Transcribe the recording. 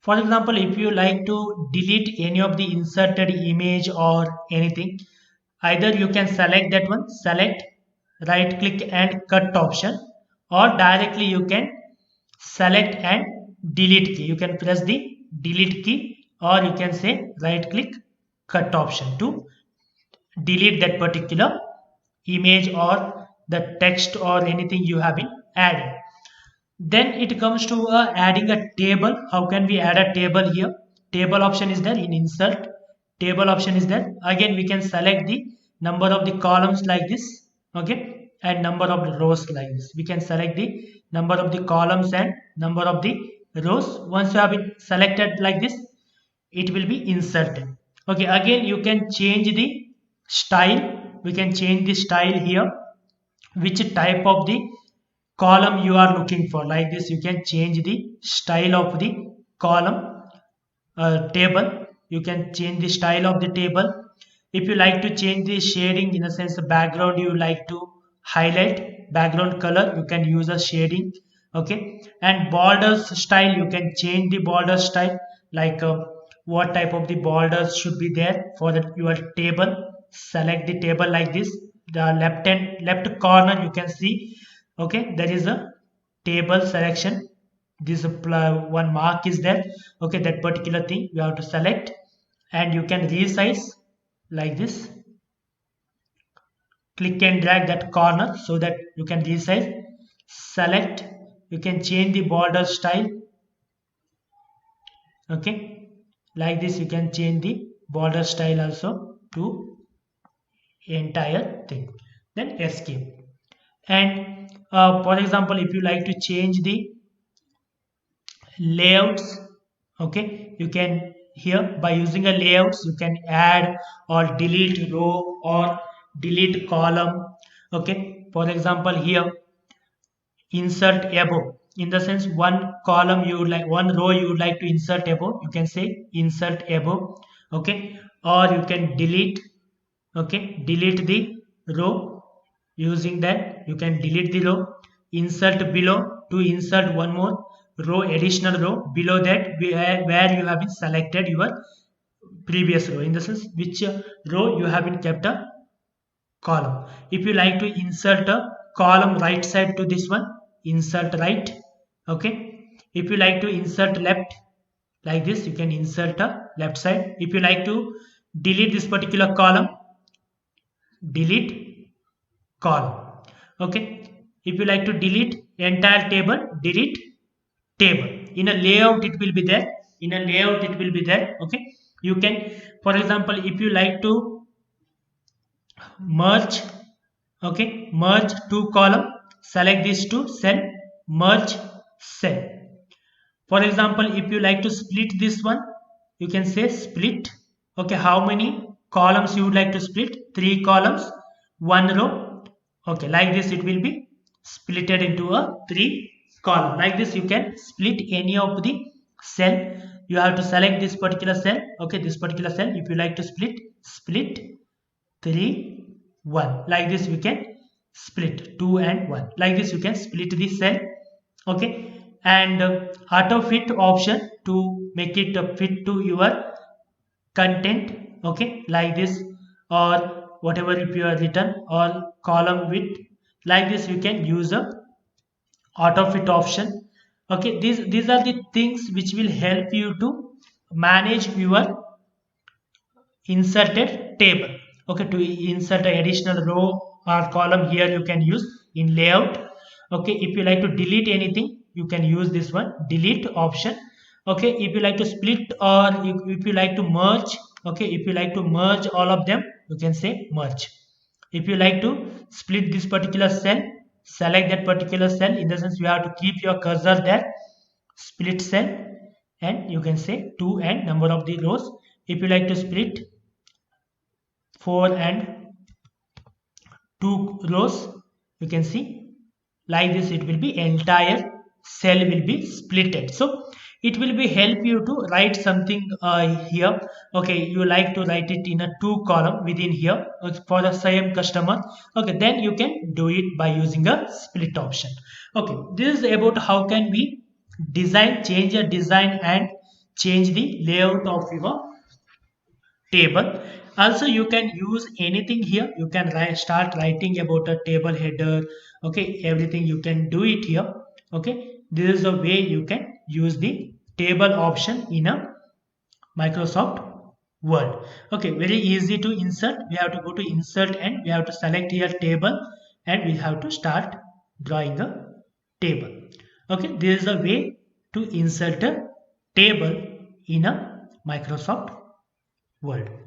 For example, if you like to delete any of the inserted image or anything, either you can select that one, select, right click and cut option, or directly you can select and delete key. You can press the delete key, or you can say right click cut option to delete that particular image or the text or anything you have been added. Then it comes to adding a table. How can we add a table here? Table option is there in insert. Table option is there. Again, we can select the number of the columns like this. Okay. And number of the rows like this. We can select the number of the columns and number of the rows. Once you have it selected like this, it will be inserted. Okay. Again, you can change the style. We can change the style here, which type of the column you are looking for. Like this, you can change the style of the column, table. You can change the style of the table. If you like to change the shading, in a sense the background you like to highlight, background color, you can use a shading. Okay. And borders style, you can change the border style, like what type of the borders should be there for your table. Select the table like this. The left corner you can see, okay, there is a table selection. This one mark is there. Okay, that particular thing you have to select, and you can resize like this. Click and drag that corner so that you can resize. Select, you can change the border style. Okay, like this you can change the border style also to entire thing. Then escape. And for example, if you like to change the layouts, okay, you can here by using a layouts you can add or delete row or delete column. Okay, for example, here insert above, in the sense one column you would like, one row you would like to insert above, you can say insert above. Okay, or you can delete. Okay, delete the row. Using that you can delete the row. Insert below, to insert one more row, additional row below that where you have been selected your previous row, in the sense which row you have been kept a column. If you like to insert a column right side to this one, insert right. Okay, if you like to insert left like this, you can insert a left side. If you like to delete this particular column, delete column. Okay, if you like to delete entire table, delete table. In a layout it will be there, in a layout it will be there. Okay, you can, for example, if you like to merge, okay, merge two column, select these two cell, merge cell. For example, if you like to split this one, you can say split. Okay, how many columns you would like to split? 3 columns, 1 row. Okay, like this it will be splitted into a 3 column. Like this you can split any of the cell. You have to select this particular cell. Okay, this particular cell, if you like to split, split 3 1. Like this we can split 2 and 1. Like this you can split the cell. Okay, and auto fit option to make it fit to your content. Okay, like this, or whatever if you are written, or column width, like this you can use a auto fit option. Okay, these are the things which will help you to manage your inserted table. Okay, to insert an additional row or column, here you can use in layout. Okay, if you like to delete anything, you can use this one, delete option. Okay, if you like to split, or if you like to merge, okay, if you like to merge all of them, you can say merge. If you like to split this particular cell, select that particular cell, in the sense you have to keep your cursor there, split cell, and you can say 2 and number of the rows. If you like to split 4 and 2 rows, you can see like this it will be entire cell will be splitted. So it will be help you to write something here. Okay, you like to write it in a 2 column within here for the same customer. Okay, then you can do it by using a split option. Okay, this is about how can we design, change a design and change the layout of your table. Also you can use anything here. You can start writing about a table header. Okay, everything you can do it here. Okay, this is the way you can use the table option in a Microsoft Word. Okay, very easy to insert. We have to go to insert and we have to select here table and we have to start drawing a table. Okay, this is a way to insert a table in a Microsoft Word.